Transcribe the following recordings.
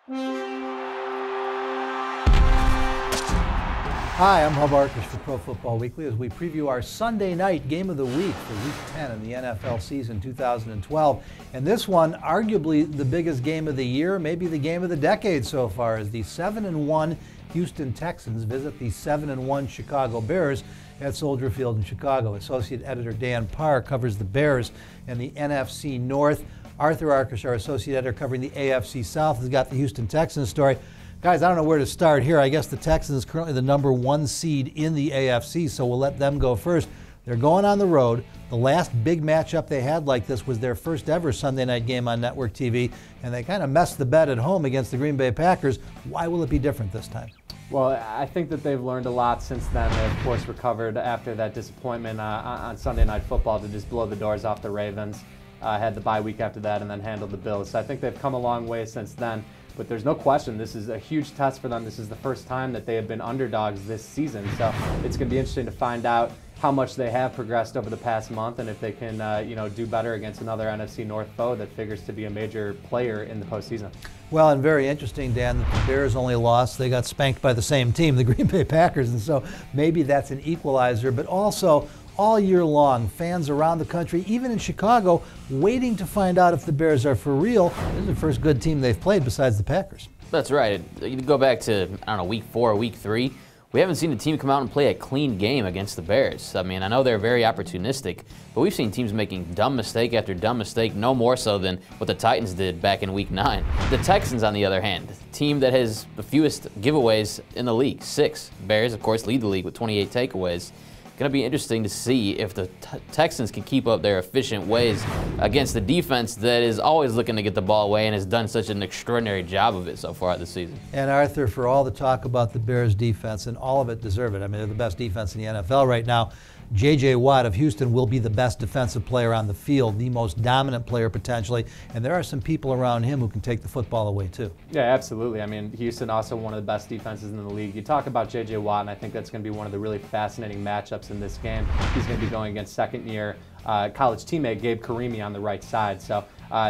Hi, I'm Hub Arkush for Pro Football Weekly as we preview our Sunday night game of the week for Week 10 in the NFL season 2012. And this one, arguably the biggest game of the year, maybe the game of the decade so far, as the 7-1 Houston Texans visit the 7-1 Chicago Bears at Soldier Field in Chicago. Associate Editor Dan Parr covers the Bears and the NFC North. Arthur Arkush, our Associate Editor covering the AFC South, has got the Houston Texans story. Guys, I don't know where to start here. I guess the Texans is currently the #1 seed in the AFC, so we'll let them go first. They're going on the road. The last big matchup they had like this was their first ever Sunday night game on network TV, and they kind of messed the bed at home against the Green Bay Packers. Why will it be different this time? Well, I think that they've learned a lot since then. They, of course, recovered after that disappointment on Sunday Night Football to just blow the doors off the Ravens. Had the bye week after that and then handled the Bills. So I think they've come a long way since then. But there's no question this is a huge test for them. This is the first time that they have been underdogs this season. So it's going to be interesting to find out how much they have progressed over the past month and if they can do better against another NFC North foe that figures to be a major player in the postseason. Well, and very interesting, Dan, that the Bears only lost. They got spanked by the same team, the Green Bay Packers, and so maybe that's an equalizer. But also, all year long, fans around the country, even in Chicago, waiting to find out if the Bears are for real. This is the first good team they've played besides the Packers. That's right. You go back to, week 4 or week 3. We haven't seen the team come out and play a clean game against the Bears. I mean, I know they're very opportunistic, but we've seen teams making dumb mistake after dumb mistake, no more so than what the Titans did back in week 9. The Texans, on the other hand, a team that has the fewest giveaways in the league, 6. Bears, of course, lead the league with 28 takeaways. Going to be interesting to see if the Texans can keep up their efficient ways against the defense that is always looking to get the ball away and has done such an extraordinary job of it so far this season. And Arthur, for all the talk about the Bears defense, and all of it deserve it. I mean, they're the best defense in the NFL right now. J.J. Watt of Houston will be the best defensive player on the field, the most dominant player potentially, and there are some people around him who can take the football away too. Yeah, absolutely. I mean, Houston also one of the best defenses in the league. You talk about J.J. Watt, and I think that's going to be one of the really fascinating matchups in this game. He's going to be going against second-year college teammate Gabe Carimi on the right side. So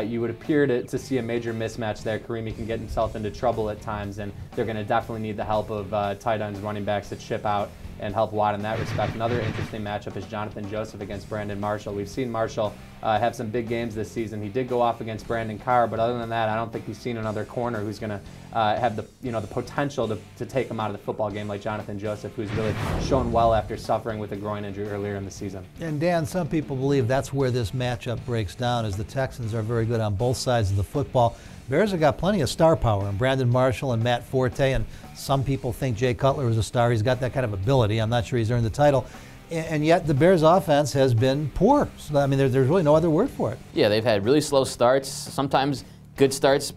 you would appear to see a major mismatch there. Carimi can get himself into trouble at times, and they're going to definitely need the help of tight ends, running backs that chip out and help Watt in that respect. Another interesting matchup is Jonathan Joseph against Brandon Marshall. We've seen Marshall have some big games this season. He did go off against Brandon Carr, but other than that, I don't think he's seen another corner who's going to have the potential to take him out of the football game like Jonathan Joseph, who's really shown well after suffering with a groin injury earlier in the season. And Dan, some people believe that's where this matchup breaks down, as the Texans are very good on both sides of the football. Bears have got plenty of star power, and Brandon Marshall and Matt Forte, and some people think Jay Cutler is a star. He's got that kind of ability. I'm not sure he's earned the title. And yet the Bears' offense has been poor. So, I mean, there's really no other word for it. Yeah, they've had really slow starts, sometimes good starts,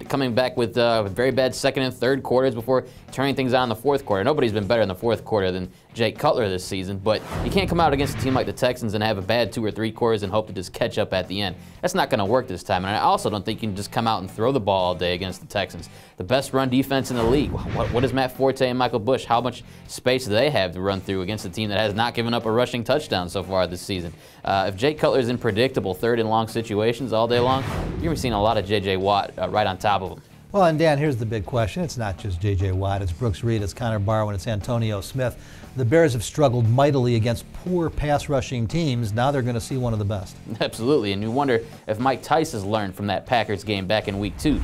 coming back with very bad second and third quarters before turning things on in the fourth quarter. Nobody's been better in the fourth quarter than Jay Cutler this season, but you can't come out against a team like the Texans and have a bad 2 or 3 quarters and hope to just catch up at the end. That's not going to work this time, and I also don't think you can just come out and throw the ball all day against the Texans. The best run defense in the league. What is Matt Forte and Michael Bush? How much space do they have to run through against a team that has not given up a rushing touchdown so far this season? If Jay Cutler is in predictable third and long situations all day long, you're going to be seeing a lot of J.J. Watt right on top of him. Well, and Dan, here's the big question. It's not just J.J. Watt. It's Brooks Reed, it's Connor Barwin, it's Antonio Smith. The Bears have struggled mightily against poor pass-rushing teams. Now they're going to see one of the best. Absolutely, and you wonder if Mike Tice has learned from that Packers game back in week 2.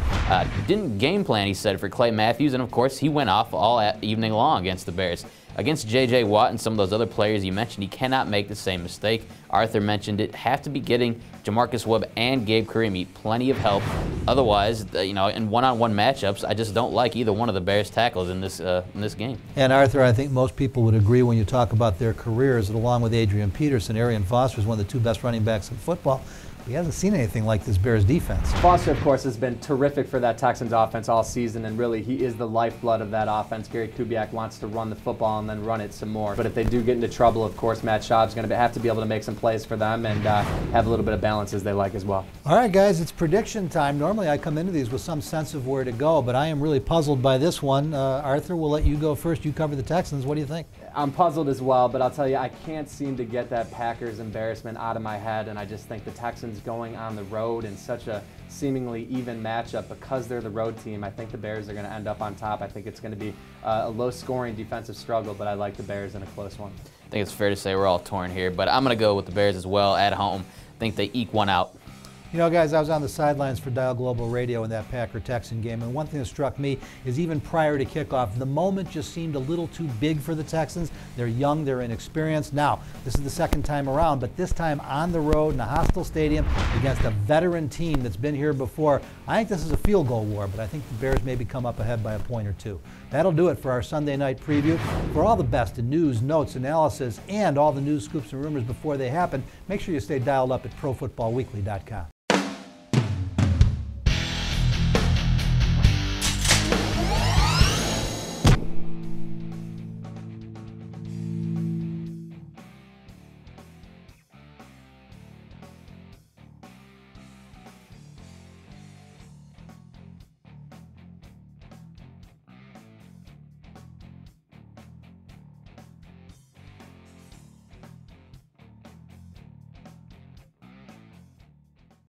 Didn't game plan, he said, for Clay Matthews, and of course he went off all evening long against the Bears. Against J.J. Watt and some of those other players you mentioned, he cannot make the same mistake. Arthur mentioned it. Have to be getting Jamarcus Webb and Gabe Carimi plenty of help. Otherwise, in one-on-one matchups, I just don't like either one of the Bears tackles in this game. And Arthur, I think most people would agree when you talk about their careers that along with Adrian Peterson, Arian Foster is one of the 2 best running backs in football. He hasn't seen anything like this Bears defense. Foster, of course, has been terrific for that Texans offense all season, and really he is the lifeblood of that offense. Gary Kubiak wants to run the football and then run it some more. But if they do get into trouble, of course, Matt Schaub's going to have to be able to make some plays for them and have a little bit of balance as they like as well. All right, guys, it's prediction time. Normally I come into these with some sense of where to go, but I am really puzzled by this one. Arthur, we'll let you go first. You cover the Texans. What do you think? I'm puzzled as well, but I'll tell you, I can't seem to get that Packers embarrassment out of my head, and I just think the Texans Texans going on the road in such a seemingly even matchup because they're the road team. I think the Bears are going to end up on top. I think it's going to be a low-scoring defensive struggle, but I like the Bears in a close one. I think it's fair to say we're all torn here, but I'm going to go with the Bears as well at home. I think they eke one out. You know, guys, I was on the sidelines for Dial Global Radio in that Packer-Texan game, and one thing that struck me is even prior to kickoff, the moment just seemed a little too big for the Texans. They're young, they're inexperienced. Now, this is the second time around, but this time on the road in a hostile stadium against a veteran team that's been here before. I think this is a field goal war, but I think the Bears maybe come up ahead by a point or two. That'll do it for our Sunday night preview. For all the best in news, notes, analysis, and all the news, scoops, and rumors before they happen, make sure you stay dialed up at ProFootballWeekly.com.